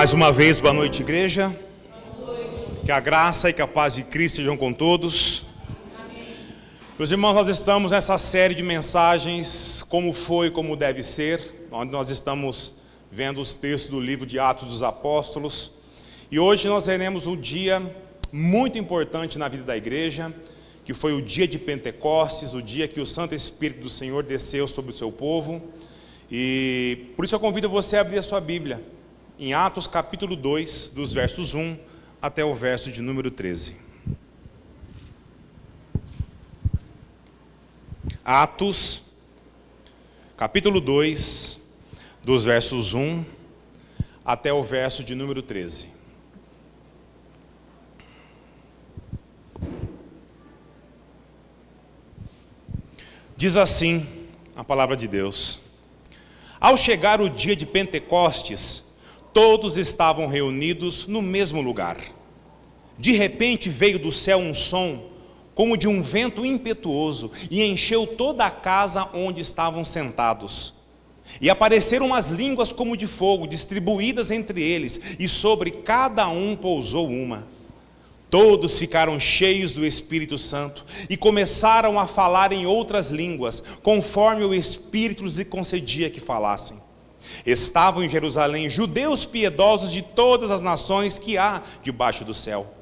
Mais uma vez, boa noite, igreja. Que a graça e que a paz de Cristo sejam com todos. Meus irmãos, nós estamos nessa série de mensagens, como foi, como deve ser, onde nós estamos vendo os textos do livro de Atos dos Apóstolos. E hoje nós veremos um dia muito importante na vida da igreja, que foi o dia de Pentecostes, o dia que o Santo Espírito do Senhor desceu sobre o seu povo. E por isso eu convido você a abrir a sua Bíblia em Atos capítulo 2, dos versos 1 até o verso de número 13. Atos capítulo 2, dos versos 1 até o verso de número 13. Diz assim a palavra de Deus: Ao chegar o dia de Pentecostes, todos estavam reunidos no mesmo lugar. De repente veio do céu um som, como de um vento impetuoso, e encheu toda a casa onde estavam sentados. E apareceram umas línguas como de fogo, distribuídas entre eles, e sobre cada um pousou uma. Todos ficaram cheios do Espírito Santo, e começaram a falar em outras línguas, conforme o Espírito lhes concedia que falassem. Estavam em Jerusalém judeus piedosos de todas as nações que há debaixo do céu.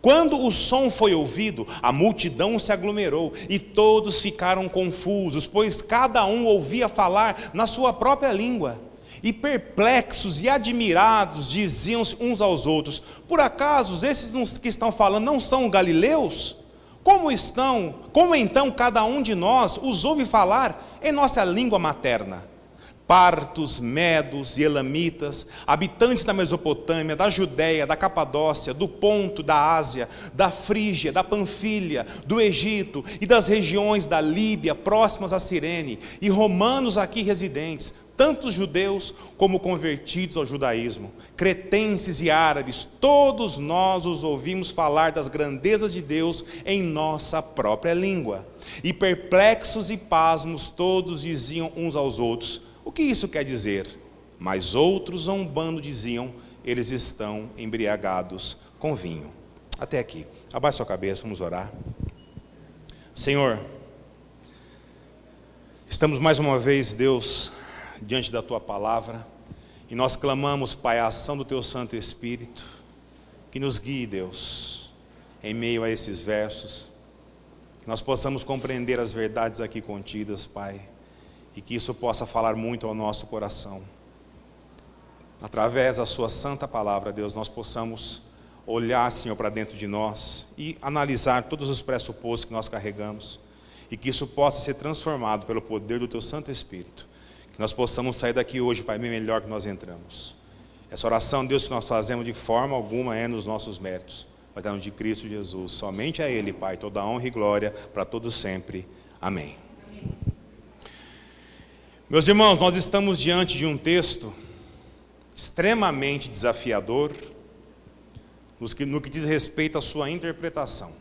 Quando o som foi ouvido, a multidão se aglomerou e todos ficaram confusos, pois cada um ouvia falar na sua própria língua. E perplexos e admirados diziam uns aos outros: por acaso esses que estão falando não são galileus? Como então cada um de nós os ouve falar em nossa língua materna? Partos, medos e elamitas, habitantes da Mesopotâmia, da Judéia, da Capadócia, do Ponto, da Ásia, da Frígia, da Panfilha, do Egito e das regiões da Líbia próximas a Cirene, e romanos aqui residentes, tanto judeus como convertidos ao judaísmo, cretenses e árabes, todos nós os ouvimos falar das grandezas de Deus em nossa própria língua. E perplexos e pasmos todos diziam uns aos outros: o que isso quer dizer? Mas outros, zombando, diziam: eles estão embriagados com vinho. Até aqui. Abaixe sua cabeça, vamos orar. Senhor, estamos mais uma vez, Deus, diante da Tua palavra, e nós clamamos, Pai, a ação do Teu Santo Espírito, que nos guie, Deus, em meio a esses versos, que nós possamos compreender as verdades aqui contidas, Pai, e que isso possa falar muito ao nosso coração. Através da Sua santa palavra, Deus, nós possamos olhar, Senhor, para dentro de nós e analisar todos os pressupostos que nós carregamos, e que isso possa ser transformado pelo poder do Teu Santo Espírito. Que nós possamos sair daqui hoje, Pai, bem melhor que nós entramos. Essa oração, Deus, que nós fazemos de forma alguma é nos nossos méritos, mas é no de Cristo Jesus. Somente a Ele, Pai, toda honra e glória para todos sempre. Amém. Meus irmãos, nós estamos diante de um texto extremamente desafiador no que diz respeito à sua interpretação.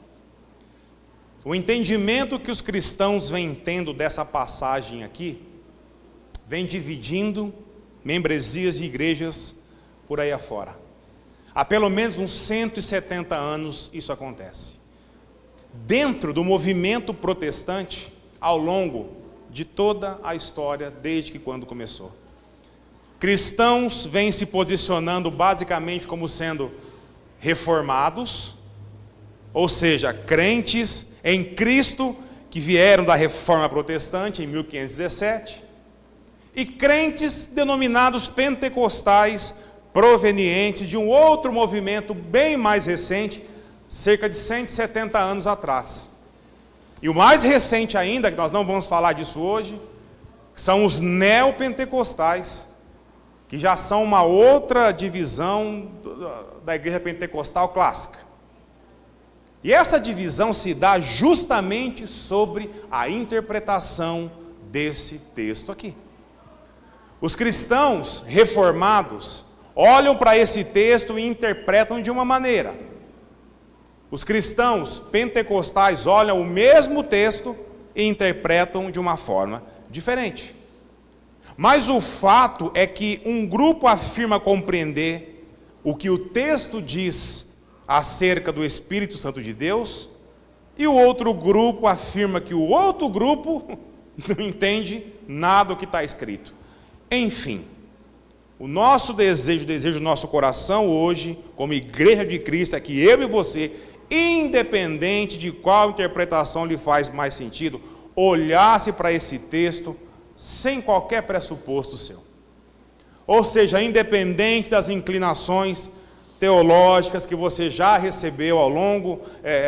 O entendimento que os cristãos vêm tendo dessa passagem aqui vem dividindo membresias de igrejas por aí afora. Há pelo menos uns 170 anos isso acontece. Dentro do movimento protestante, ao longo de toda a história, desde que quando começou, cristãos vêm se posicionando basicamente como sendo reformados, ou seja, crentes em Cristo que vieram da reforma protestante em 1517, e crentes denominados pentecostais, provenientes de um outro movimento bem mais recente, cerca de 170 anos atrás. E o mais recente ainda, que nós não vamos falar disso hoje, são os neopentecostais, que já são uma outra divisão da igreja pentecostal clássica. E essa divisão se dá justamente sobre a interpretação desse texto aqui. Os cristãos reformados olham para esse texto e interpretam de uma maneira. Os cristãos pentecostais olham o mesmo texto e interpretam de uma forma diferente. Mas o fato é que um grupo afirma compreender o que o texto diz acerca do Espírito Santo de Deus, e o outro grupo afirma que o outro grupo não entende nada do que está escrito. Enfim, o nosso desejo, o desejo do nosso coração hoje, como igreja de Cristo, é que eu e você, independente de qual interpretação lhe faz mais sentido, olhasse para esse texto sem qualquer pressuposto seu. Ou seja, independente das inclinações teológicas que você já recebeu ao longo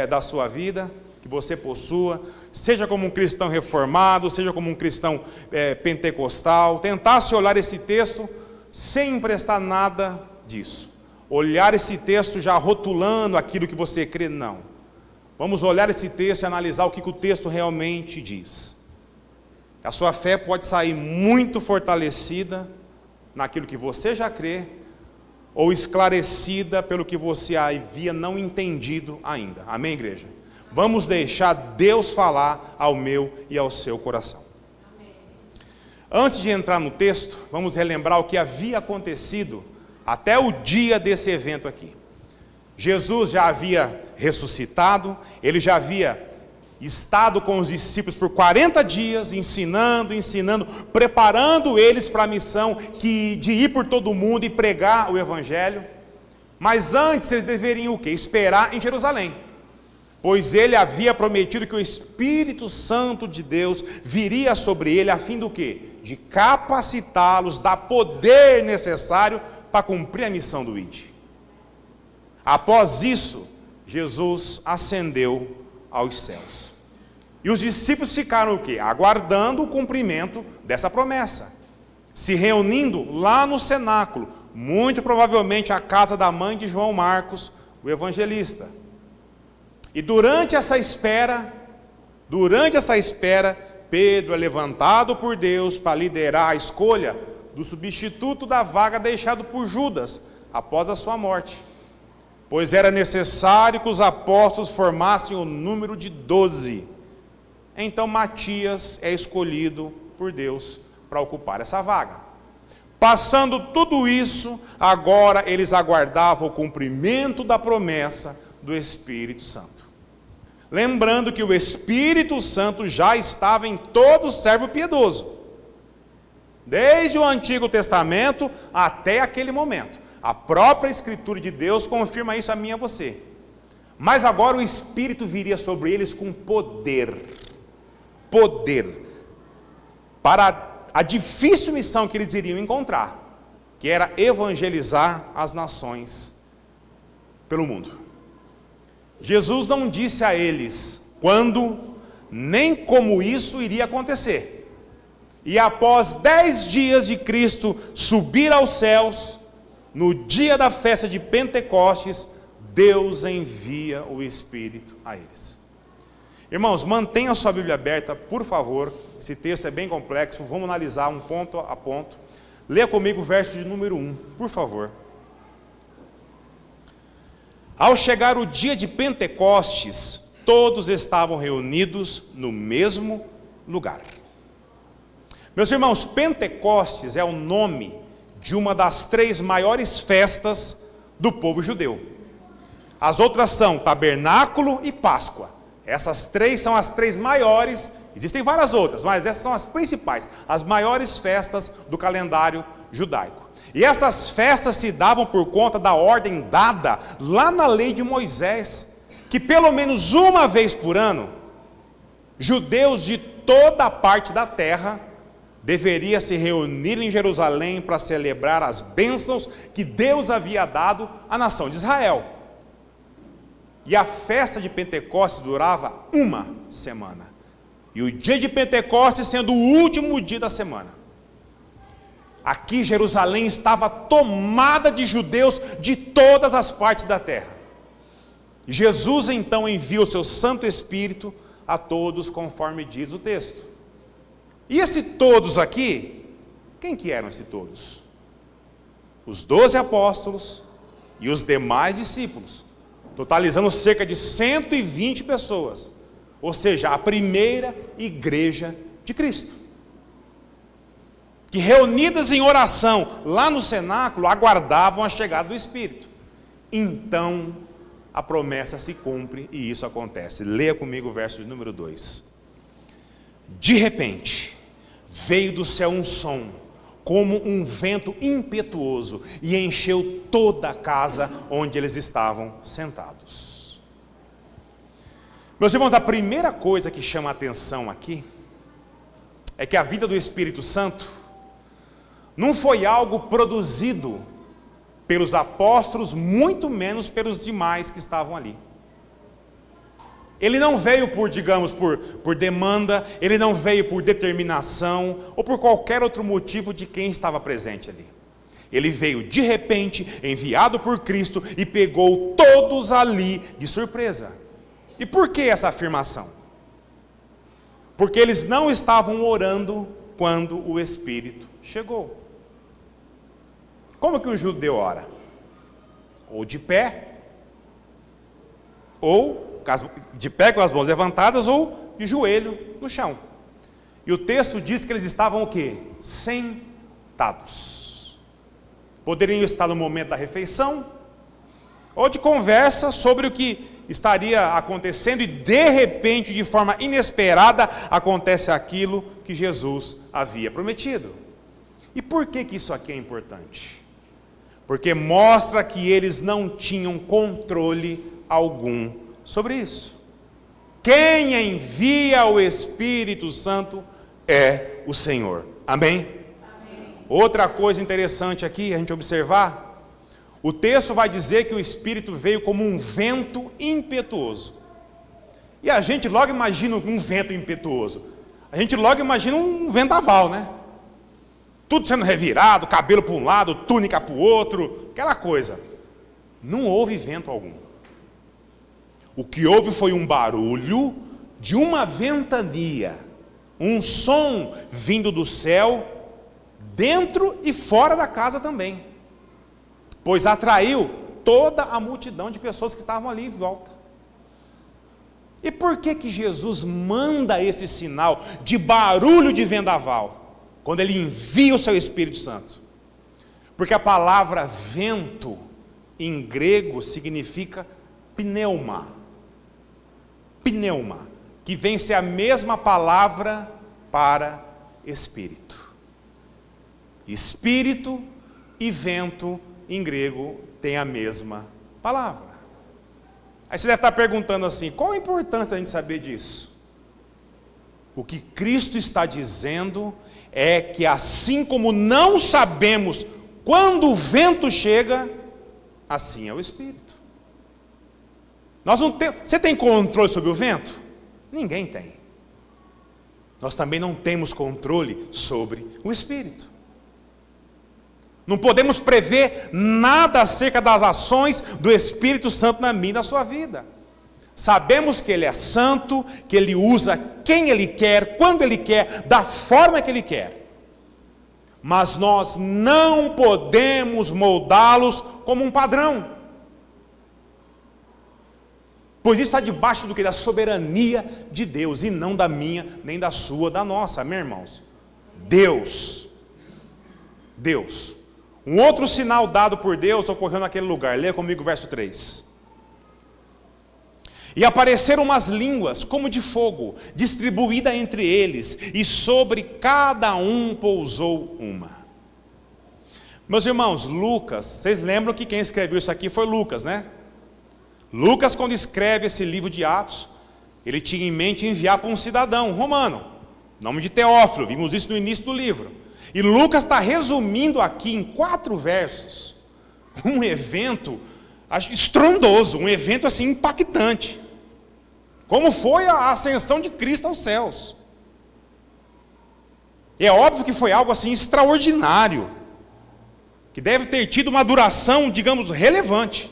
da sua vida, que você possua, seja como um cristão reformado, seja como um cristão pentecostal, tentasse olhar esse texto sem emprestar nada disso. Olhar esse texto já rotulando aquilo que você crê, não. Vamos olhar esse texto e analisar o que o texto realmente diz. A sua fé pode sair muito fortalecida naquilo que você já crê, ou esclarecida pelo que você havia não entendido ainda. Amém, igreja? Vamos deixar Deus falar ao meu e ao seu coração. Amém. Antes de entrar no texto, vamos relembrar o que havia acontecido até o dia desse evento aqui. Jesus já havia ressuscitado, ele já havia estado com os discípulos por 40 dias, ensinando, preparando eles para a missão de ir por todo o mundo e pregar o Evangelho. Mas antes eles deveriam o quê? Esperar em Jerusalém. Pois ele havia prometido que o Espírito Santo de Deus viria sobre ele a fim do quê? De capacitá-los, dar poder necessário para cumprir a missão do ID. Após isso, Jesus ascendeu aos céus. E os discípulos ficaram o quê? Aguardando o cumprimento dessa promessa. Se reunindo lá no cenáculo, muito provavelmente a casa da mãe de João Marcos, o evangelista. E durante essa espera, Pedro é levantado por Deus para liderar a escolha do substituto da vaga deixado por Judas após a sua morte. Pois era necessário que os apóstolos formassem o número de 12. Então Matias é escolhido por Deus para ocupar essa vaga. Passando tudo isso, agora eles aguardavam o cumprimento da promessa do Espírito Santo. Lembrando que o Espírito Santo já estava em todo servo piedoso, desde o Antigo Testamento até aquele momento. A própria Escritura de Deus confirma isso a mim e a você. Mas agora o Espírito viria sobre eles com poder. Poder. Para a difícil missão que eles iriam encontrar, que era evangelizar as nações pelo mundo. Jesus não disse a eles quando, nem como isso iria acontecer. E após 10 dias de Cristo subir aos céus, no dia da festa de Pentecostes, Deus envia o Espírito a eles. Irmãos, mantenha a sua Bíblia aberta, por favor. Esse texto é bem complexo, vamos analisar um ponto a ponto. Leia comigo o verso de número 1, por favor. Ao chegar o dia de Pentecostes, todos estavam reunidos no mesmo lugar. Meus irmãos, Pentecostes é o nome de uma das 3 maiores festas do povo judeu. As outras são Tabernáculo e Páscoa. Essas 3 são as 3 maiores, existem várias outras, mas essas são as principais, as maiores festas do calendário judaico. E essas festas se davam por conta da ordem dada lá na lei de Moisés, que pelo menos uma vez por ano, judeus de toda a parte da terra deveria se reunir em Jerusalém para celebrar as bênçãos que Deus havia dado à nação de Israel. E a festa de Pentecostes durava uma semana. E o dia de Pentecostes sendo o último dia da semana. Aqui Jerusalém estava tomada de judeus de todas as partes da terra. Jesus então envia o seu Santo Espírito a todos, conforme diz o texto. E esse todos aqui, quem que eram esses todos? Os 12 apóstolos e os demais discípulos, totalizando cerca de 120 pessoas, ou seja, a primeira igreja de Cristo. que reunidas em oração lá no cenáculo, aguardavam a chegada do Espírito. Então, a promessa se cumpre e isso acontece. Leia comigo o verso de número 2. De repente, veio do céu um som, como um vento impetuoso, e encheu toda a casa onde eles estavam sentados. Meus irmãos, a primeira coisa que chama a atenção aqui, é que a vida do Espírito Santo não foi algo produzido pelos apóstolos, muito menos pelos demais que estavam ali. Ele não veio por, digamos, por demanda, ele não veio por determinação, ou por qualquer outro motivo de quem estava presente ali. Ele veio de repente, enviado por Cristo, e pegou todos ali de surpresa. E por que essa afirmação? Porque eles não estavam orando quando o Espírito chegou. Como que um judeu ora? Ou de pé, ou de pé com as mãos levantadas, ou de joelho no chão. E o texto diz que eles estavam o quê? Sentados. Poderiam estar no momento da refeição, ou de conversa sobre o que estaria acontecendo, e de repente, de forma inesperada, acontece aquilo que Jesus havia prometido. E por que isso aqui é importante? Porque mostra que eles não tinham controle algum sobre isso. Quem envia o Espírito Santo é o Senhor. Amém? Amém. Outra coisa interessante aqui, a gente observar, o texto vai dizer que o Espírito veio como um vento impetuoso. E a gente logo imagina um vento impetuoso. A gente logo imagina um vendaval, né? Tudo sendo revirado, cabelo para um lado, túnica para o outro, aquela coisa. Não houve vento algum. O que houve foi um barulho de uma ventania, um som vindo do céu, dentro e fora da casa também, pois atraiu toda a multidão de pessoas que estavam ali em volta. E por que Jesus manda esse sinal de barulho de vendaval, quando ele envia o seu Espírito Santo? Porque a palavra vento, em grego, significa pneuma. Pneuma, que vem ser a mesma palavra para espírito. Espírito e vento, em grego, tem a mesma palavra. Aí você deve estar perguntando assim, qual a importância da gente saber disso? O que Cristo está dizendo é que assim como não sabemos quando o vento chega, assim é o Espírito. Nós não temos. Você tem controle sobre o vento? Ninguém tem. Nós também não temos controle sobre o Espírito. Não podemos prever nada acerca das ações do Espírito Santo na minha e na sua vida. Sabemos que Ele é santo, que Ele usa quem Ele quer, quando Ele quer, da forma que Ele quer. Mas nós não podemos moldá-los como um padrão. Pois isso está debaixo do que? Da soberania de Deus, e não da minha, nem da sua, da nossa, meus irmãos. Deus. Um outro sinal dado por Deus ocorreu naquele lugar. Leia comigo o verso 3. E apareceram umas línguas como de fogo, distribuída entre eles, e sobre cada um pousou uma. Meus irmãos, Lucas, vocês lembram que quem escreveu isso aqui foi Lucas, né? Lucas, quando escreve esse livro de Atos, ele tinha em mente enviar para um cidadão romano, nome de Teófilo, vimos isso no início do livro. E Lucas está resumindo aqui em 4 versos, um evento estrondoso, um evento assim impactante, como foi a ascensão de Cristo aos céus. E é óbvio que foi algo assim extraordinário, que deve ter tido uma duração, digamos, relevante.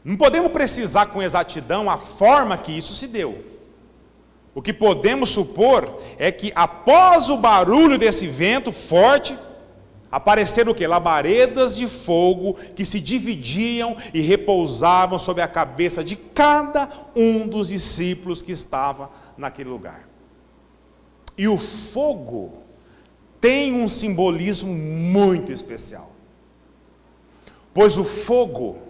Não podemos precisar com exatidão a forma que isso se deu. O que podemos supor é que após o barulho desse vento forte, apareceram o quê? Labaredas de fogo que se dividiam e repousavam sobre a cabeça de cada um dos discípulos que estava naquele lugar. E o fogo tem um simbolismo muito especial. Pois o fogo,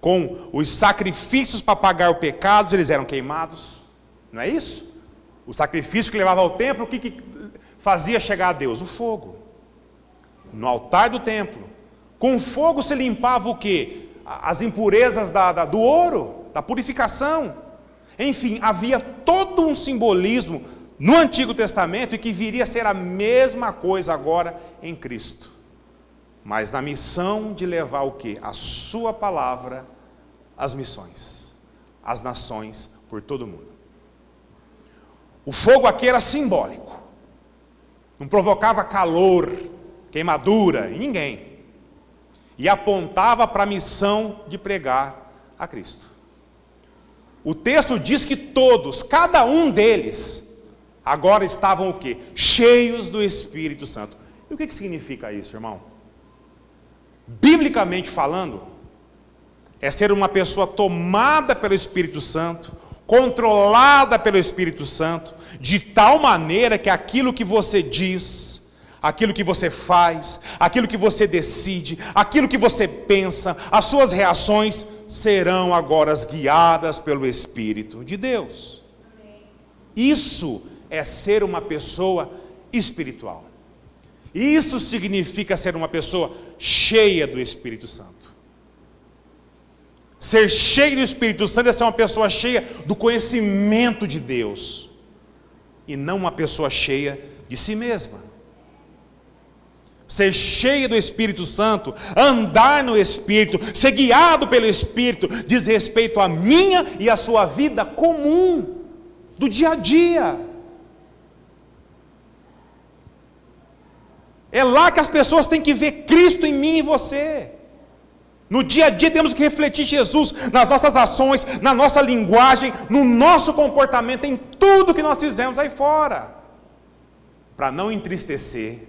com os sacrifícios para pagar os pecados, eles eram queimados. Não é isso? O sacrifício que levava ao templo, o que fazia chegar a Deus? O fogo. No altar do templo. Com fogo se limpava o quê? As impurezas do ouro, da purificação. Enfim, havia todo um simbolismo no Antigo Testamento e que viria a ser a mesma coisa agora em Cristo. Mas na missão de levar o quê? A sua palavra às missões, às nações, por todo o mundo. O fogo aqui era simbólico. Não provocava calor, queimadura em ninguém. E apontava para a missão de pregar a Cristo. O texto diz que todos, cada um deles, agora estavam o quê? Cheios do Espírito Santo. E o que significa isso, irmão? Biblicamente falando, é ser uma pessoa tomada pelo Espírito Santo, controlada pelo Espírito Santo, de tal maneira que aquilo que você diz, aquilo que você faz, aquilo que você decide, aquilo que você pensa, as suas reações serão agora guiadas pelo Espírito de Deus. Isso é ser uma pessoa espiritual. Isso significa ser uma pessoa cheia do Espírito Santo. Ser cheio do Espírito Santo é ser uma pessoa cheia do conhecimento de Deus. E não uma pessoa cheia de si mesma. Ser cheio do Espírito Santo, andar no Espírito, ser guiado pelo Espírito, diz respeito à minha e à sua vida comum, do dia a dia. É lá que as pessoas têm que ver Cristo em mim e você. No dia a dia temos que refletir Jesus nas nossas ações, na nossa linguagem, no nosso comportamento, em tudo que nós fizemos aí fora. Para não entristecer,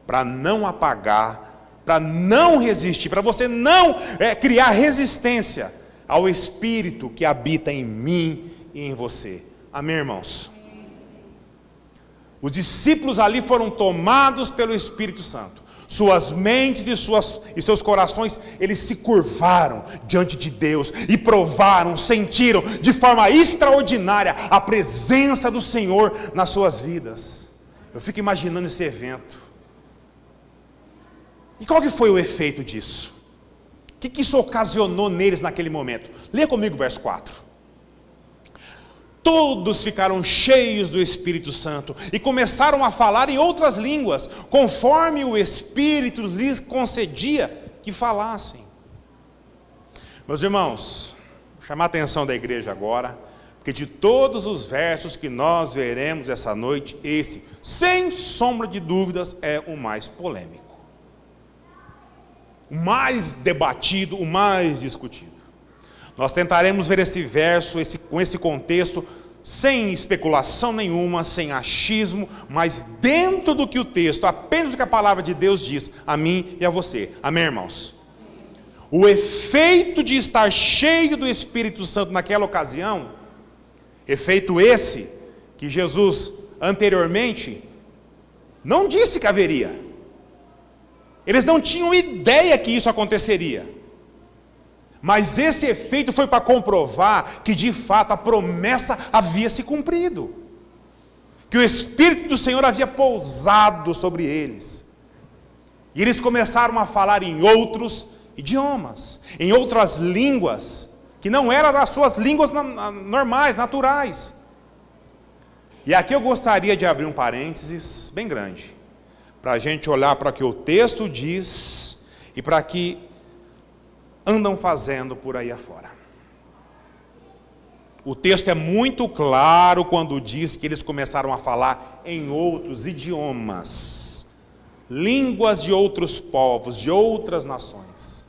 para não apagar, para não resistir, para você não criar resistência ao Espírito que habita em mim e em você. Amém, irmãos? Os discípulos ali foram tomados pelo Espírito Santo. Suas mentes e seus corações, eles se curvaram diante de Deus e provaram, sentiram de forma extraordinária a presença do Senhor nas suas vidas. Eu fico imaginando esse evento. E qual que foi o efeito disso? O que isso ocasionou neles naquele momento? Leia comigo o verso 4. Todos ficaram cheios do Espírito Santo e começaram a falar em outras línguas, conforme o Espírito lhes concedia que falassem. Meus irmãos, vou chamar a atenção da igreja agora, porque de todos os versos que nós veremos essa noite, esse, sem sombra de dúvidas, é o mais polêmico. O mais debatido, o mais discutido. Nós tentaremos ver esse verso, com esse contexto, sem especulação nenhuma, sem achismo, mas dentro do que o texto, apenas o que a palavra de Deus diz a mim e a você. Amém, irmãos? O efeito de estar cheio do Espírito Santo naquela ocasião, efeito esse que Jesus anteriormente não disse que haveria. Eles não tinham ideia que isso aconteceria. Mas esse efeito foi para comprovar que de fato a promessa havia se cumprido. Que o Espírito do Senhor havia pousado sobre eles. E eles começaram a falar em outros idiomas, em outras línguas, que não eram as suas línguas normais, naturais. E aqui eu gostaria de abrir um parênteses bem grande, para a gente olhar para o que o texto diz e para que andam fazendo por aí afora. O texto é muito claro quando diz que eles começaram a falar em outros idiomas, línguas de outros povos, de outras nações.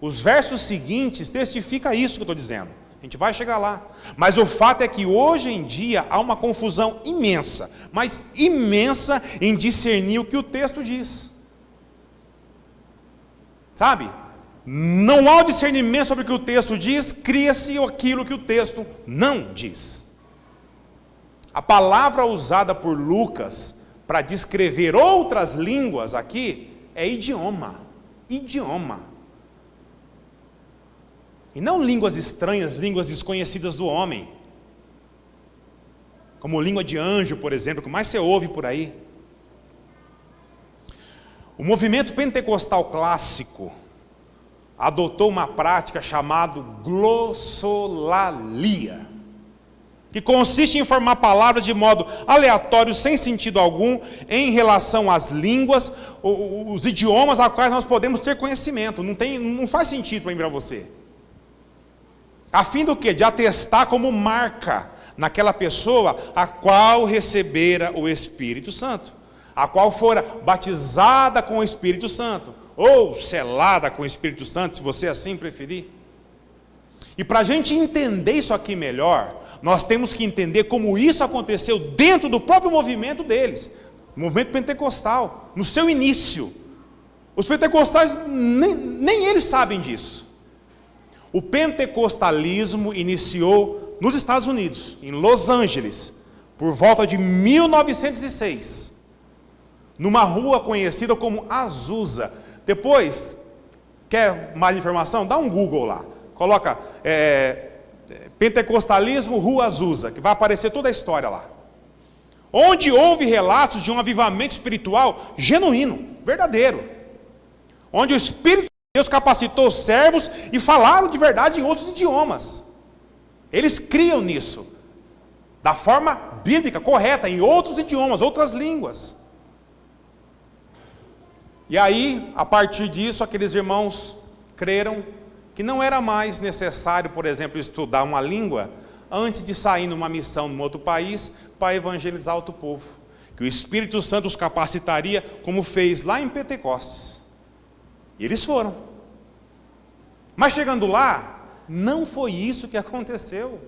Os versos seguintes testificam isso que eu estou dizendo. A gente vai chegar lá. Mas o fato é que hoje em dia há uma confusão imensa, mas imensa em discernir o que o texto diz. Sabe? Não há discernimento sobre o que o texto diz, cria-se aquilo que o texto não diz. A palavra usada por Lucas para descrever outras línguas aqui é idioma. Idioma. E não línguas estranhas, línguas desconhecidas do homem. Como língua de anjo, por exemplo, que mais você ouve por aí. O movimento pentecostal clássico adotou uma prática chamada glossolalia, que consiste em formar palavras de modo aleatório, sem sentido algum, em relação às línguas, os idiomas a quais nós podemos ter conhecimento. Não faz sentido para mim e para você. A fim do quê? De atestar como marca naquela pessoa a qual recebera o Espírito Santo, a qual fora batizada com o Espírito Santo, ou selada com o Espírito Santo, se você assim preferir. E para a gente entender isso aqui melhor, nós temos que entender como isso aconteceu dentro do próprio movimento deles, o movimento pentecostal, no seu início. Os pentecostais, nem eles sabem disso. O pentecostalismo iniciou nos Estados Unidos, em Los Angeles, por volta de 1906, numa rua conhecida como Azusa. Depois, quer mais informação? Dá um Google lá. Coloca pentecostalismo Rua Azusa, que vai aparecer toda a história lá. Onde houve relatos de um avivamento espiritual genuíno, verdadeiro. Onde o Espírito de Deus capacitou os servos e falaram de verdade em outros idiomas. Eles criam nisso, da forma bíblica, correta, em outros idiomas, outras línguas. E aí, a partir disso, aqueles irmãos creram que não era mais necessário, por exemplo, estudar uma língua antes de sair numa missão num outro país para evangelizar outro povo. Que o Espírito Santo os capacitaria, como fez lá em Pentecostes. E eles foram. Mas chegando lá, não foi isso que aconteceu.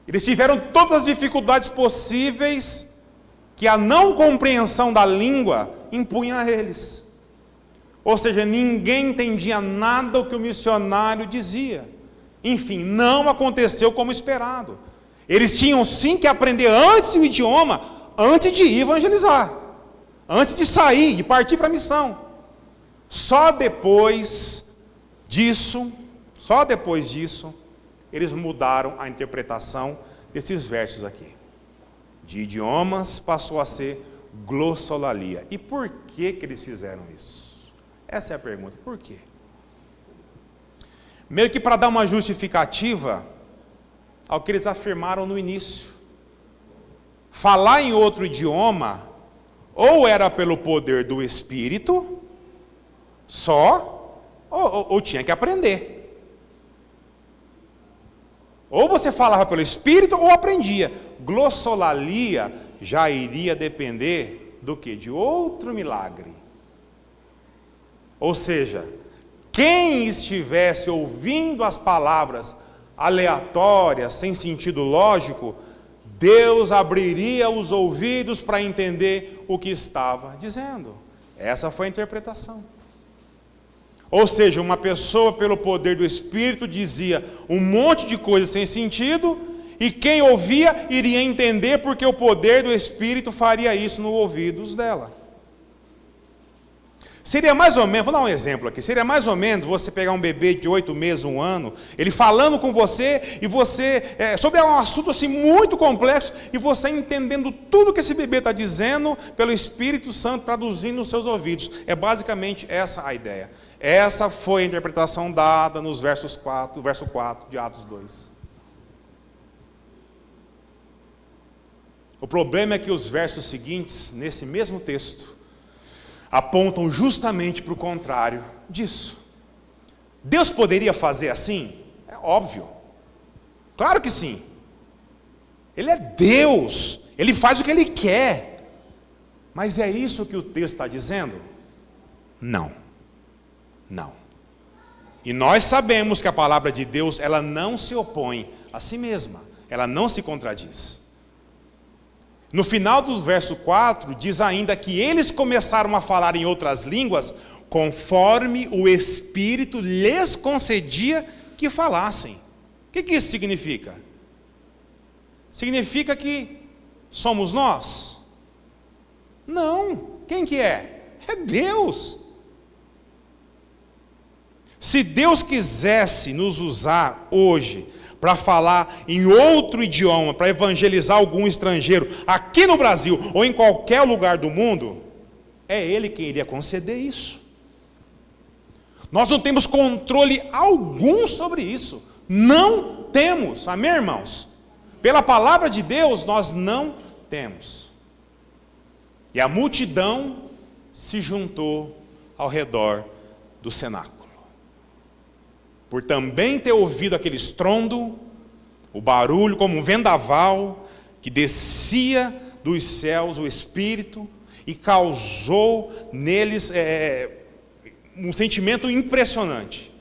Eles tiveram todas as dificuldades possíveis que a não compreensão da língua impunha a eles. Ou seja, ninguém entendia nada o que o missionário dizia. Enfim, não aconteceu como esperado. Eles tinham sim que aprender antes o idioma, antes de ir evangelizar, antes de sair e partir para a missão. Só depois disso, eles mudaram a interpretação desses versos aqui. De idiomas passou a ser glossolalia. E por que eles fizeram isso? Essa é a pergunta. Por quê? Meio que para dar uma justificativa ao que eles afirmaram no início. Falar em outro idioma, ou era pelo poder do Espírito, só, ou tinha que aprender. Ou você falava pelo Espírito, ou aprendia. Glossolalia já iria depender do quê? De outro milagre. Ou seja, quem estivesse ouvindo as palavras aleatórias, sem sentido lógico, Deus abriria os ouvidos para entender o que estava dizendo. Essa foi a interpretação. Ou seja, uma pessoa, pelo poder do Espírito, dizia um monte de coisas sem sentido, e quem ouvia iria entender porque o poder do Espírito faria isso nos ouvidos dela. Seria mais ou menos, vou dar um exemplo aqui, seria mais ou menos você pegar um bebê de 8 meses, 1 ano, ele falando com você, e você, sobre um assunto assim muito complexo, e você entendendo tudo que esse bebê está dizendo, pelo Espírito Santo traduzindo nos seus ouvidos. É basicamente essa a ideia. Essa foi a interpretação dada nos verso 4 de Atos 2. O problema é que os versos seguintes, nesse mesmo texto, apontam justamente para o contrário disso. Deus poderia fazer assim? É óbvio. Claro que sim. Ele é Deus. Ele faz o que Ele quer. Mas é isso que o texto está dizendo? Não. Não. E nós sabemos que a palavra de Deus, ela não se opõe a si mesma. Ela não se contradiz. No final do verso 4, diz ainda que eles começaram a falar em outras línguas, conforme o Espírito lhes concedia que falassem. O que isso significa? significa que somos nós? Não. Quem que é? É Deus. Se Deus quisesse nos usar hoje para falar em outro idioma, para evangelizar algum estrangeiro aqui no Brasil ou em qualquer lugar do mundo, é Ele quem iria conceder isso. Nós não temos controle algum sobre isso. Não temos, amém, irmãos? Pela palavra de Deus, nós não temos. E a multidão se juntou ao redor do cenáculo. Por também ter ouvido aquele estrondo, o barulho como um vendaval, que descia dos céus o Espírito, e causou neles um sentimento impressionante.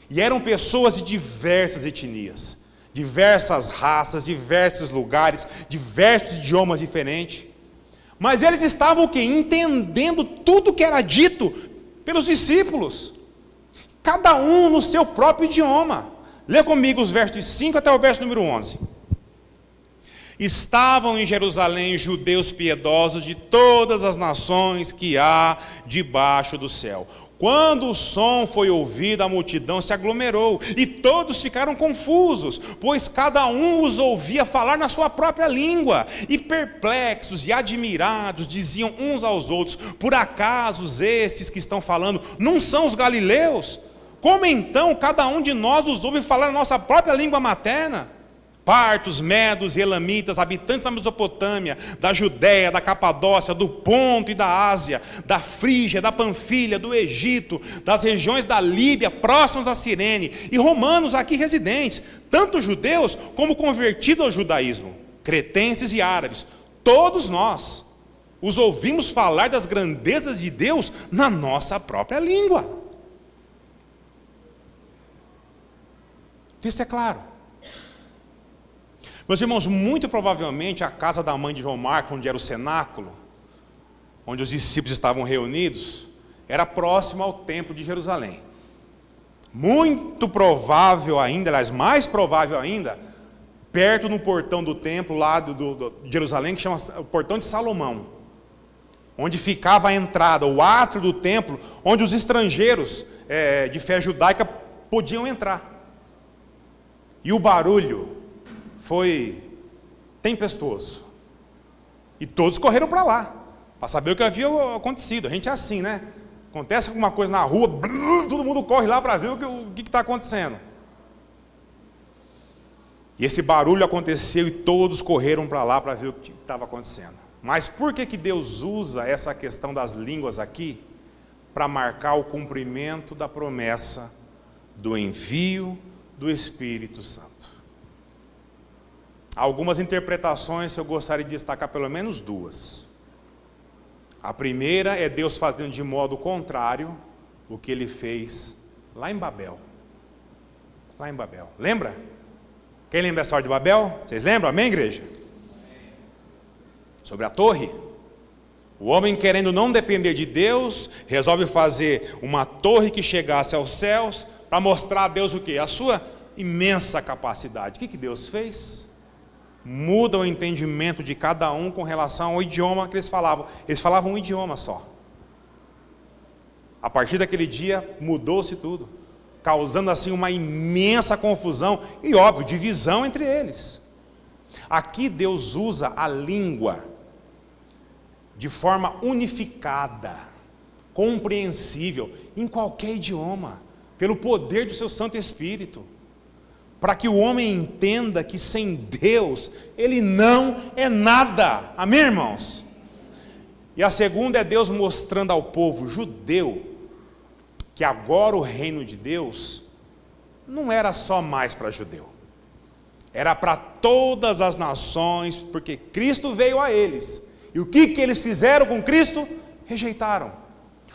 E eram pessoas de diversas etnias, diversas raças, diversos lugares, diversos idiomas diferentes. Mas eles estavam o quê? Entendendo tudo que era dito pelos discípulos. Cada um no seu próprio idioma. Lê comigo os versos de 5 até o verso número 11. Estavam em Jerusalém judeus piedosos de todas as nações que há debaixo do céu. Quando o som foi ouvido, a multidão se aglomerou, e todos ficaram confusos, pois cada um os ouvia falar na sua própria língua, e perplexos e admirados diziam uns aos outros: por acaso estes que estão falando não são os galileus? Como então cada um de nós os ouve falar na nossa própria língua materna? Partos, medos e elamitas, habitantes da Mesopotâmia, da Judéia, da Capadócia, do Ponto e da Ásia, da Frígia, da Panfilha, do Egito, das regiões da Líbia, próximas a Cirene, e romanos aqui residentes, tanto judeus como convertidos ao judaísmo, cretenses e árabes, todos nós os ouvimos falar das grandezas de Deus na nossa própria língua. Isso é claro. Meus irmãos, muito provavelmente a casa da mãe de João Marcos, onde era o cenáculo, onde os discípulos estavam reunidos, era próximo ao templo de Jerusalém. Muito provável ainda, aliás, mais provável ainda, perto no portão do templo lá de Jerusalém, que chama o portão de Salomão, onde ficava a entrada, o átrio do templo, onde os estrangeiros de fé judaica podiam entrar. E o barulho foi tempestuoso. E todos correram para lá, para saber o que havia acontecido. A gente é assim, né? Acontece alguma coisa na rua, todo mundo corre lá para ver o que está acontecendo. E esse barulho aconteceu e todos correram para lá para ver o que estava acontecendo. Mas por que Deus usa essa questão das línguas aqui? Para marcar o cumprimento da promessa do envio do Espírito Santo. Algumas interpretações eu gostaria de destacar pelo menos duas. A primeira é Deus fazendo de modo contrário o que Ele fez lá em Babel. Lá em Babel. Lembra? Quem lembra da história de Babel? Vocês lembram? Amém, igreja? Sobre a torre. O homem, querendo não depender de Deus, resolve fazer uma torre que chegasse aos céus para mostrar a Deus o quê? A sua imensa capacidade. O que Deus fez? Muda o entendimento de cada um com relação ao idioma que eles falavam. Eles falavam um idioma só. A partir daquele dia, mudou-se tudo, causando assim uma imensa confusão e, óbvio, divisão entre eles. Aqui Deus usa a língua de forma unificada, compreensível, em qualquer idioma, pelo poder do seu Santo Espírito, para que o homem entenda que sem Deus ele não é nada. Amém, irmãos? E a segunda é Deus mostrando ao povo judeu que agora o reino de Deus não era só mais para judeu, era para todas as nações, porque Cristo veio a eles. E o que eles fizeram com Cristo? Rejeitaram.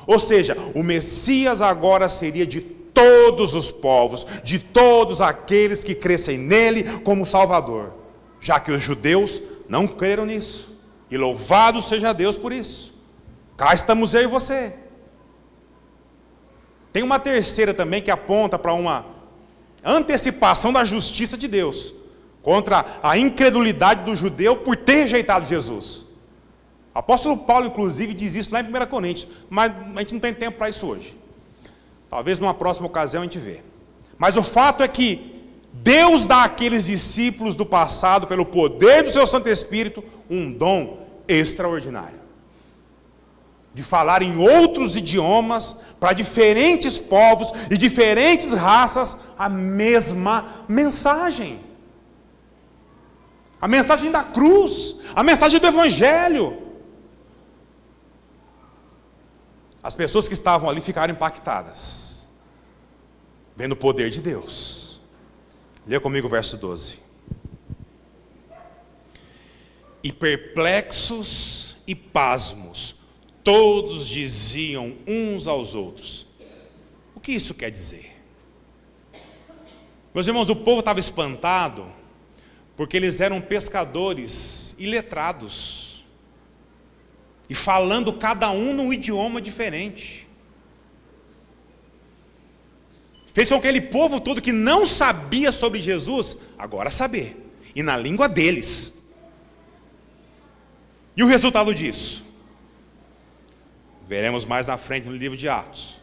Ou seja, o Messias agora seria de todos os povos, de todos aqueles que crescem nele como Salvador, já que os judeus não creram nisso. E louvado seja Deus por isso. Cá estamos eu e você. Tem uma terceira também que aponta para uma antecipação da justiça de Deus. contra a incredulidade do judeu por ter rejeitado Jesus. O apóstolo Paulo, inclusive, diz isso lá em 1 Coríntios, mas a gente não tem tempo para isso hoje. Talvez numa próxima ocasião a gente vê. Mas o fato é que Deus dá àqueles discípulos do passado, pelo poder do seu Santo Espírito, um dom extraordinário. De falar em outros idiomas, para diferentes povos e diferentes raças, a mesma mensagem. A mensagem da cruz, a mensagem do Evangelho. As pessoas que estavam ali ficaram impactadas, vendo o poder de Deus. Leia comigo o verso 12. E perplexos e pasmos, todos diziam uns aos outros: o que isso quer dizer? Meus irmãos, o povo estava espantado, porque eles eram pescadores iletrados, e falando cada um num idioma diferente. Fez com que aquele povo todo que não sabia sobre Jesus, agora saber, e na língua deles. E o resultado disso? Veremos mais na frente no livro de Atos.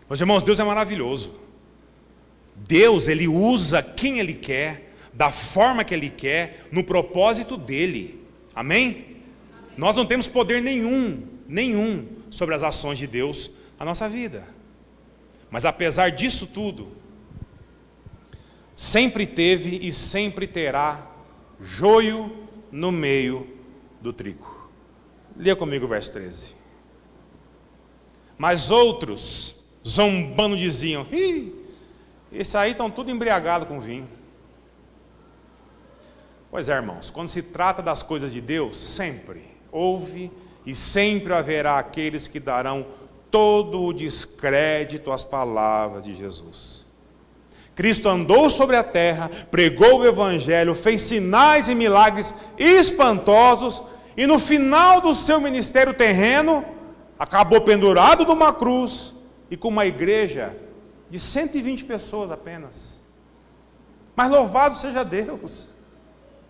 Meus irmãos, Deus é maravilhoso. Deus, Ele usa quem Ele quer, da forma que Ele quer, no propósito dEle. Amém? Nós não temos poder nenhum sobre as ações de Deus na nossa vida. Mas apesar disso tudo, sempre teve e sempre terá joio no meio do trigo. Leia comigo o verso 13. Mas outros, zombando, diziam: esse aí estão tudo embriagado com vinho. Pois é, irmãos, quando se trata das coisas de Deus, sempre houve e sempre haverá aqueles que darão todo o descrédito às palavras de Jesus. Cristo andou sobre a terra, pregou o Evangelho, fez sinais e milagres espantosos, e no final do seu ministério terreno, acabou pendurado numa cruz, e com uma igreja de 120 pessoas apenas. Mas louvado seja Deus,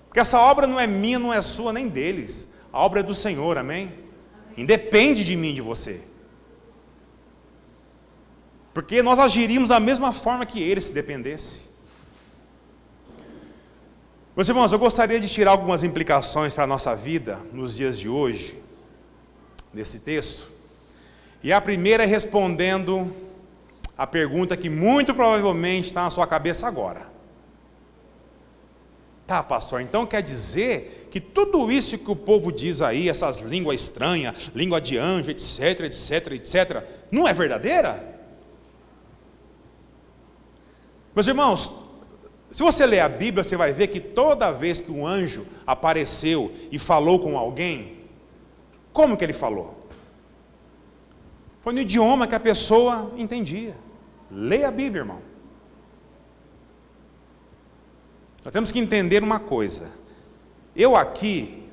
porque essa obra não é minha, não é sua, nem deles. A obra é do Senhor, amém? Independe de mim e de você. Porque nós agiríamos da mesma forma que ele, se dependesse. Meus irmãos, eu gostaria de tirar algumas implicações para a nossa vida, nos dias de hoje, desse texto. E a primeira é respondendo a pergunta que muito provavelmente está na sua cabeça agora. Tá, pastor, então quer dizer que tudo isso que o povo diz aí, essas línguas estranhas, língua de anjo, etc, etc, etc, não é verdadeira? Meus irmãos, se você ler a Bíblia, você vai ver que toda vez que um anjo apareceu e falou com alguém, como que ele falou? Foi no idioma que a pessoa entendia. Leia a Bíblia, irmão. Nós temos que entender uma coisa. Eu aqui,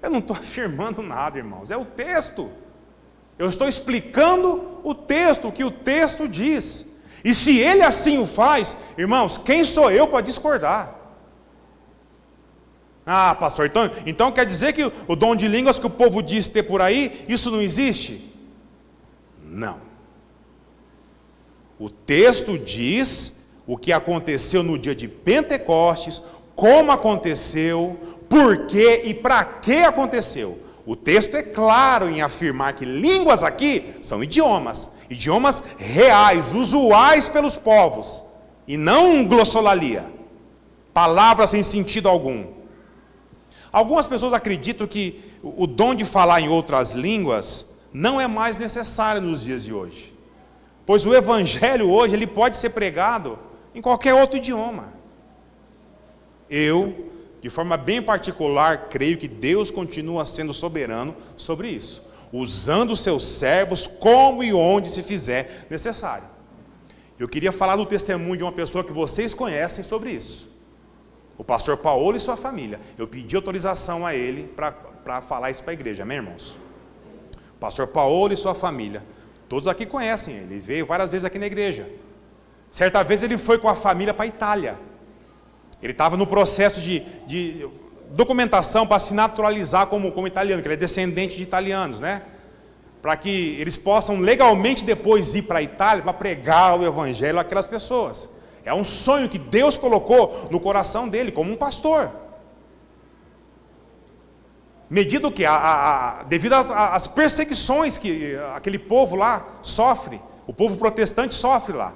eu não estou afirmando nada, irmãos. É o texto. Eu estou explicando o texto, o que o texto diz. E se ele assim o faz, irmãos, quem sou eu para discordar? Ah, pastor, então quer dizer que o dom de línguas que o povo diz ter por aí, isso não existe? Não. O texto diz o que aconteceu no dia de Pentecostes, como aconteceu, por quê e para que aconteceu. O texto é claro em afirmar que línguas aqui são idiomas reais, usuais pelos povos, e não glossolalia, palavras sem sentido algum. Algumas pessoas acreditam que o dom de falar em outras línguas não é mais necessário nos dias de hoje, pois o Evangelho hoje ele pode ser pregado em qualquer outro idioma. Eu, de forma bem particular, creio que Deus continua sendo soberano sobre isso, usando os seus servos como e onde se fizer necessário. Eu queria falar do testemunho de uma pessoa que vocês conhecem sobre isso, o pastor Paulo e sua família. Eu pedi autorização a ele para falar isso para a igreja, amém, irmãos? O pastor Paulo e sua família, todos aqui conhecem ele, veio várias vezes aqui na igreja. Certa vez ele foi com a família para a Itália. Ele estava no processo de documentação para se naturalizar como italiano, que ele é descendente de italianos, né? Para que eles possam legalmente depois ir para a Itália para pregar o evangelho àquelas pessoas. É um sonho que Deus colocou no coração dele, como um pastor. Medida o que? Devido às perseguições que aquele povo lá sofre, o povo protestante sofre lá,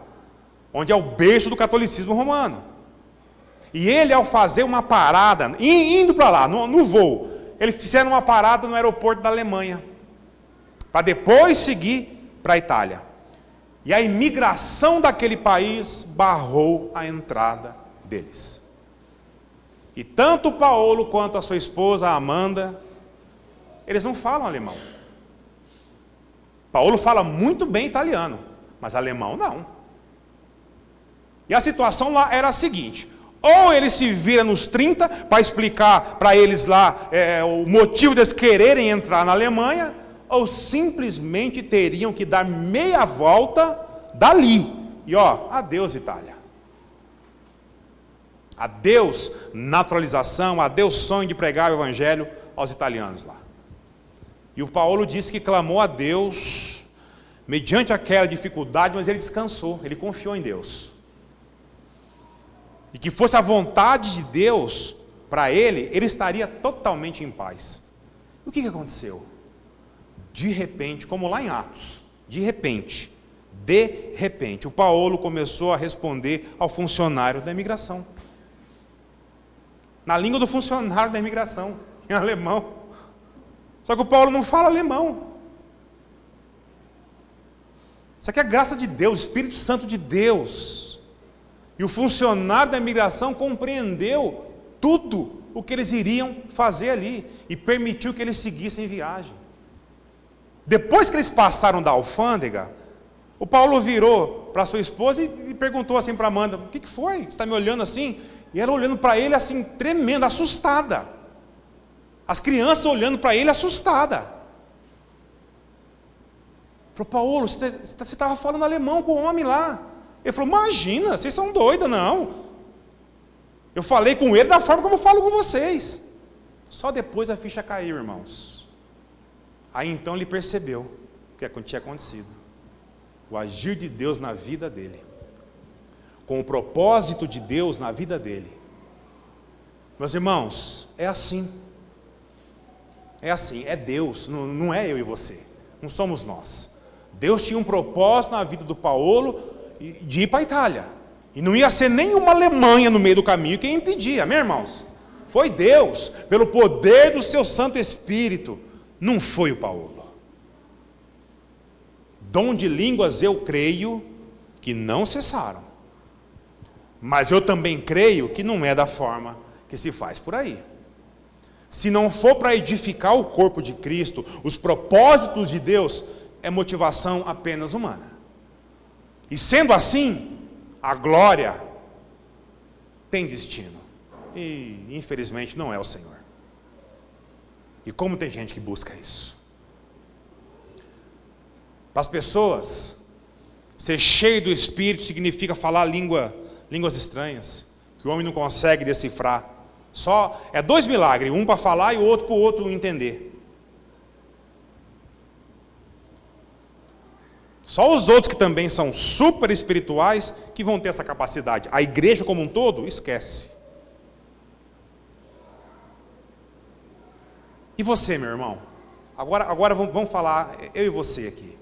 onde é o berço do catolicismo romano. E ele, ao fazer uma parada, indo para lá, no voo, eles fizeram uma parada no aeroporto da Alemanha, para depois seguir para a Itália. E a imigração daquele país barrou a entrada deles. E tanto Paulo quanto a sua esposa, a Amanda, eles não falam alemão. Paulo fala muito bem italiano, mas alemão não. E a situação lá era a seguinte: ou ele se vira nos 30 para explicar para eles lá o motivo deles quererem entrar na Alemanha, ou simplesmente teriam que dar meia volta dali. E adeus Itália. Adeus naturalização, adeus sonho de pregar o evangelho aos italianos lá. E o Paulo disse que clamou a Deus mediante aquela dificuldade, mas ele descansou, ele confiou em Deus. E que fosse a vontade de Deus para ele, ele estaria totalmente em paz. E o que aconteceu? De repente, como lá em Atos, de repente, o Paulo começou a responder ao funcionário da imigração. Na língua do funcionário da imigração, em alemão. Só que o Paulo não fala alemão. Isso aqui é graça de Deus, Espírito Santo de Deus. E o funcionário da imigração compreendeu tudo o que eles iriam fazer ali e permitiu que eles seguissem viagem. Depois que eles passaram da alfândega, o Paulo virou para sua esposa e perguntou assim para Amanda: o que foi? Você está me olhando assim? E ela olhando para ele assim, tremenda, assustada. As crianças olhando para ele assustada. Falou: Paulo, você estava falando alemão com o homem lá. Ele falou: imagina, vocês são doidos, não. Eu falei com ele da forma como eu falo com vocês. Só depois a ficha caiu, irmãos. Aí então ele percebeu o que tinha acontecido. O agir de Deus na vida dele. Com o propósito de Deus na vida dele. Meus irmãos, é assim. É assim, é Deus, não é eu e você. Não somos nós. Deus tinha um propósito na vida do Paulo de ir para a Itália. E não ia ser nenhuma Alemanha no meio do caminho que impedia, meus irmãos. Foi Deus, pelo poder do seu Santo Espírito. Não foi o Paulo. Dom de línguas eu creio que não cessaram. Mas eu também creio que não é da forma que se faz por aí. Se não for para edificar o corpo de Cristo, os propósitos de Deus, é motivação apenas humana. E sendo assim, a glória tem destino. E infelizmente não é o Senhor. E como tem gente que busca isso? Para as pessoas, ser cheio do Espírito significa falar línguas estranhas, que o homem não consegue decifrar. Só é 2 milagres, um para falar e o outro para o outro entender. Só os outros que também são super espirituais que vão ter essa capacidade. A igreja como um todo, esquece. E você, meu irmão? Agora vamos falar, eu e você aqui.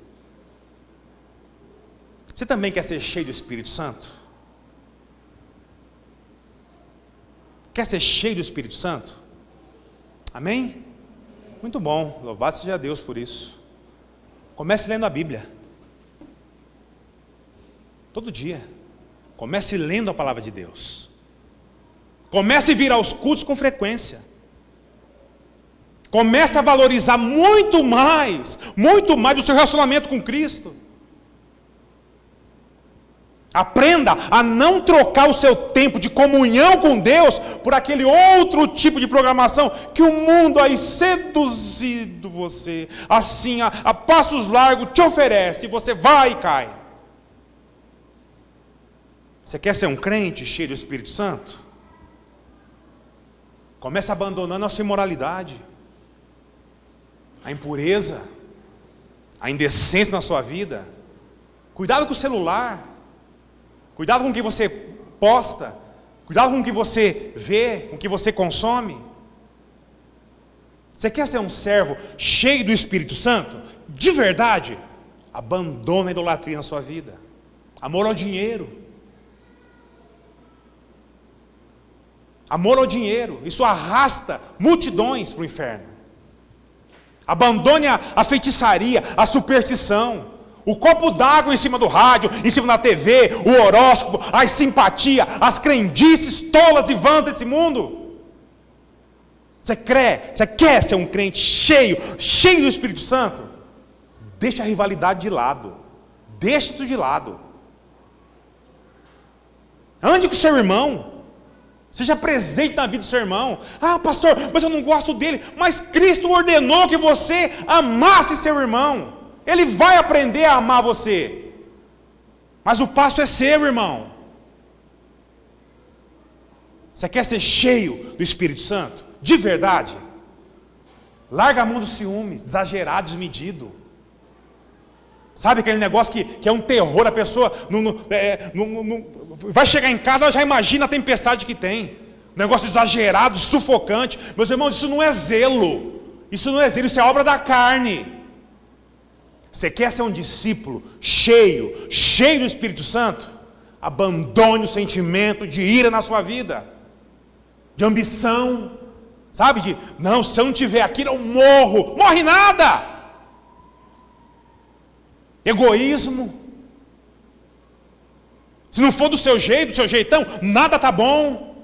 Você também quer ser cheio do Espírito Santo? Quer ser cheio do Espírito Santo? Amém? Muito bom, louvado seja Deus por isso. Comece lendo a Bíblia. Todo dia. Comece lendo a palavra de Deus. Comece a vir aos cultos com frequência. Comece a valorizar muito mais o seu relacionamento com Cristo. Aprenda a não trocar o seu tempo de comunhão com Deus por aquele outro tipo de programação que o mundo aí seduzido você, assim, a passos largos te oferece, e você vai e cai. Você quer ser um crente cheio do Espírito Santo? Comece abandonando a sua imoralidade, a impureza, a indecência na sua vida. Cuidado com o celular. Cuidado com o que você posta. Cuidado com o que você vê, com o que você consome. Você quer ser um servo cheio do Espírito Santo? De verdade? Abandona a idolatria na sua vida. Amor ao dinheiro. Amor ao dinheiro. Isso arrasta multidões para o inferno. Abandone a feitiçaria, a superstição. O copo d'água em cima do rádio, em cima da TV, o horóscopo, a simpatia, as crendices tolas e vãs desse mundo. Você quer ser um crente cheio do Espírito Santo? Deixa a rivalidade de lado. Deixa isso de lado. Ande com o seu irmão. Seja presente na vida do seu irmão. Ah, pastor, mas eu não gosto dele. Mas Cristo ordenou que você amasse seu irmão. Ele vai aprender a amar você. Mas o passo é seu, irmão. Você quer ser cheio do Espírito Santo? De verdade? Larga a mão dos ciúmes, exagerado, desmedido. Sabe aquele negócio que é um terror, a pessoa vai chegar em casa, ela já imagina a tempestade que tem. Um negócio exagerado, sufocante. Meus irmãos, isso não é zelo. Isso não é zelo, isso é obra da carne. Você quer ser um discípulo cheio do Espírito Santo? Abandone o sentimento de ira na sua vida, de ambição, sabe? Não, se eu não tiver aquilo eu morro. Morre nada! Egoísmo. Se não for do seu jeito, do seu jeitão, nada tá bom.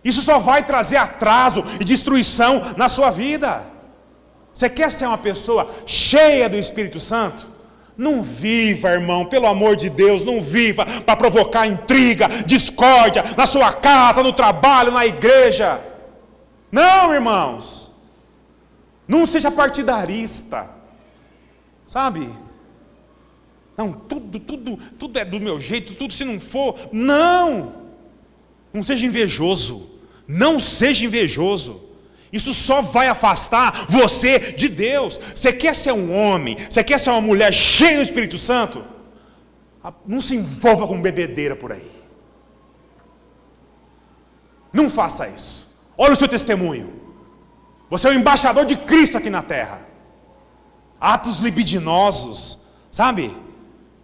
Isso só vai trazer atraso e destruição na sua vida. Você quer ser uma pessoa cheia do Espírito Santo? Não viva, irmão, pelo amor de Deus, não viva para provocar intriga, discórdia na sua casa, no trabalho, na igreja. Não, irmãos. Não seja partidarista. Sabe? Não, tudo é do meu jeito, tudo se não for. Não seja invejoso. Não seja invejoso. Isso só vai afastar você de Deus. Você quer ser um homem, você quer ser uma mulher cheia do Espírito Santo? Não se envolva com bebedeira por aí. Não faça isso. Olha o seu testemunho. Você é o embaixador de Cristo aqui na terra. Atos libidinosos, sabe?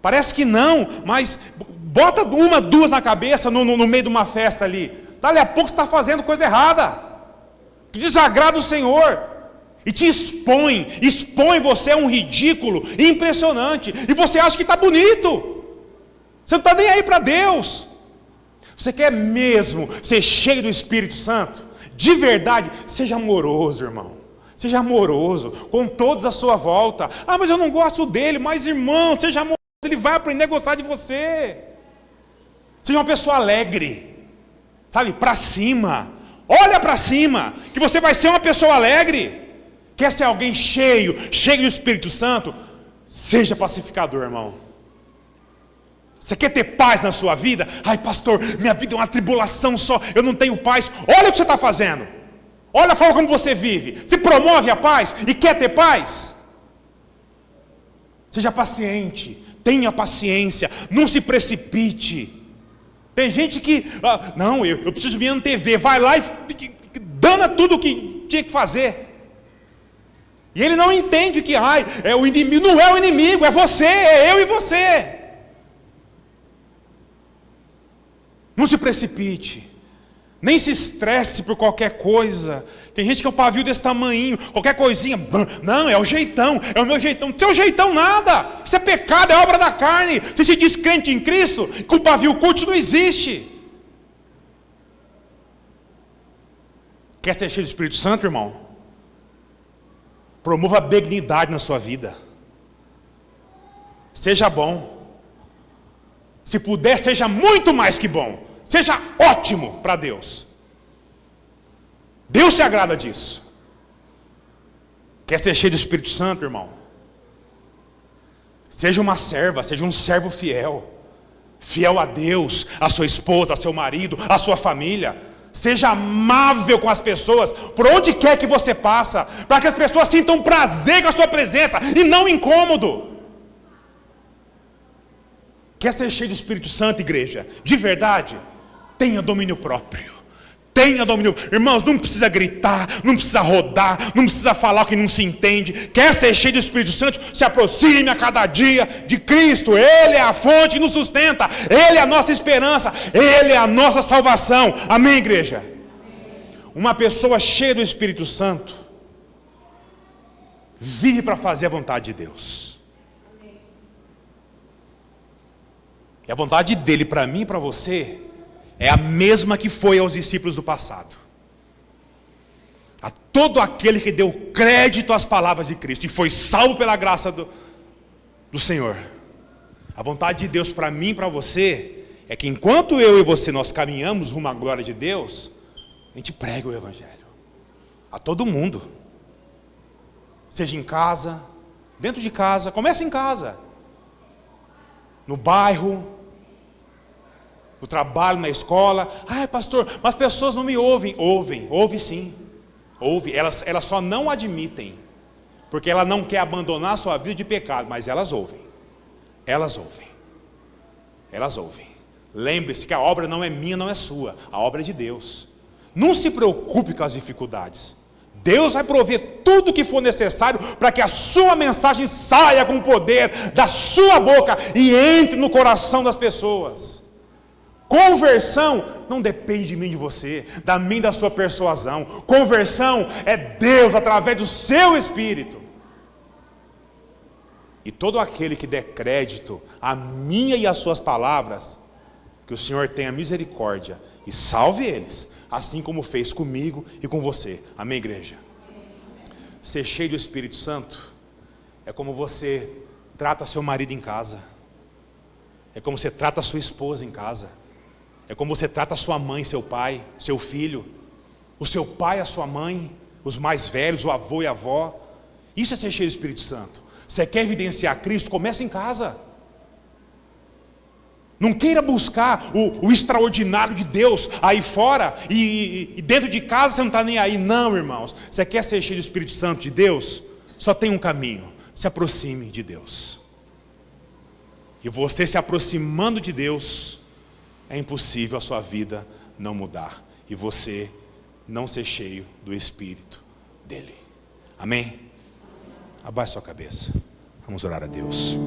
Parece que não, mas bota uma, duas na cabeça no meio de uma festa ali. Dali a pouco você está fazendo coisa errada, que desagrada o Senhor, e te expõe você a um ridículo impressionante, e você acha que está bonito, você não está nem aí para Deus. Você quer mesmo ser cheio do Espírito Santo? De verdade, seja amoroso, irmão. Seja amoroso com todos à sua volta. Ah, mas eu não gosto dele. Mas, irmão, seja amoroso, ele vai aprender a gostar de você. Seja uma pessoa alegre, sabe, para cima. Olha para cima, que você vai ser uma pessoa alegre. Quer ser alguém cheio do Espírito Santo? Seja pacificador, irmão. Você quer ter paz na sua vida? Ai, pastor, minha vida é uma tribulação só, eu não tenho paz. Olha o que você está fazendo. Olha a forma como você vive. Você promove a paz e quer ter paz? Seja paciente, tenha paciência, não se precipite. Tem gente que, não, eu preciso me antever, vai lá e dana tudo o que tinha que fazer. E ele não entende que, é o inimigo, não é o inimigo, é você, é eu e você. Não se precipite, nem se estresse por qualquer coisa. Tem gente que é um pavio desse tamanho, qualquer coisinha, não, é o jeitão, é o meu jeitão. Seu jeitão nada, isso é pecado, é obra da carne. Você se diz crente em Cristo, com pavio curto isso não existe. Quer ser cheio do Espírito Santo, irmão? Promova a benignidade na sua vida. Seja bom. Se puder, seja muito mais que bom. Seja ótimo para Deus. Deus se agrada disso. Quer ser cheio do Espírito Santo, irmão? Seja uma serva, seja um servo fiel. Fiel a Deus, a sua esposa, a seu marido, a sua família. Seja amável com as pessoas, por onde quer que você passa, para que as pessoas sintam prazer com a sua presença e não incômodo. Quer ser cheio do Espírito Santo, igreja? De verdade? Tenha domínio próprio. Tenha domínio. Irmãos, não precisa gritar, não precisa rodar, não precisa falar o que não se entende. Quer ser cheio do Espírito Santo? Se aproxime a cada dia de Cristo. Ele é a fonte que nos sustenta. Ele é a nossa esperança. Ele é a nossa salvação. Amém, igreja? Uma pessoa cheia do Espírito Santo vive para fazer a vontade de Deus. E a vontade dele para mim e para você é a mesma que foi aos discípulos do passado. A todo aquele que deu crédito às palavras de Cristo e foi salvo pela graça do Senhor. A vontade de Deus para mim e para você é que enquanto eu e você nós caminhamos rumo à glória de Deus, a gente prega o Evangelho a todo mundo. Seja em casa, dentro de casa, começa em casa, no bairro, no trabalho, na escola. Ai, pastor, mas as pessoas não me ouvem. Ouvem sim. Ouvem, elas só não admitem, porque ela não quer abandonar a sua vida de pecado, mas elas ouvem. Elas ouvem. Elas ouvem. Lembre-se que a obra não é minha, não é sua. A obra é de Deus. Não se preocupe com as dificuldades. Deus vai prover tudo o que for necessário para que a sua mensagem saia com o poder da sua boca e entre no coração das pessoas. Conversão não depende de mim e de você, da minha e da sua persuasão. Conversão é Deus através do seu Espírito. E todo aquele que der crédito a minha e às suas palavras, que o Senhor tenha misericórdia e salve eles, assim como fez comigo e com você. Amém, igreja? Ser cheio do Espírito Santo é como você trata seu marido em casa, é como você trata a sua esposa em casa, é como você trata a sua mãe, seu pai, seu filho, o seu pai, a sua mãe, os mais velhos, o avô e a avó. Isso é ser cheio do Espírito Santo. Você quer evidenciar Cristo? Começa em casa. Não queira buscar o extraordinário de Deus aí fora e dentro de casa você não está nem aí. Não, irmãos. Você quer ser cheio do Espírito Santo de Deus? Só tem um caminho. Se aproxime de Deus. E você se aproximando de Deus, é impossível a sua vida não mudar e você não ser cheio do Espírito dele. Amém? Abaixe sua cabeça. Vamos orar a Deus.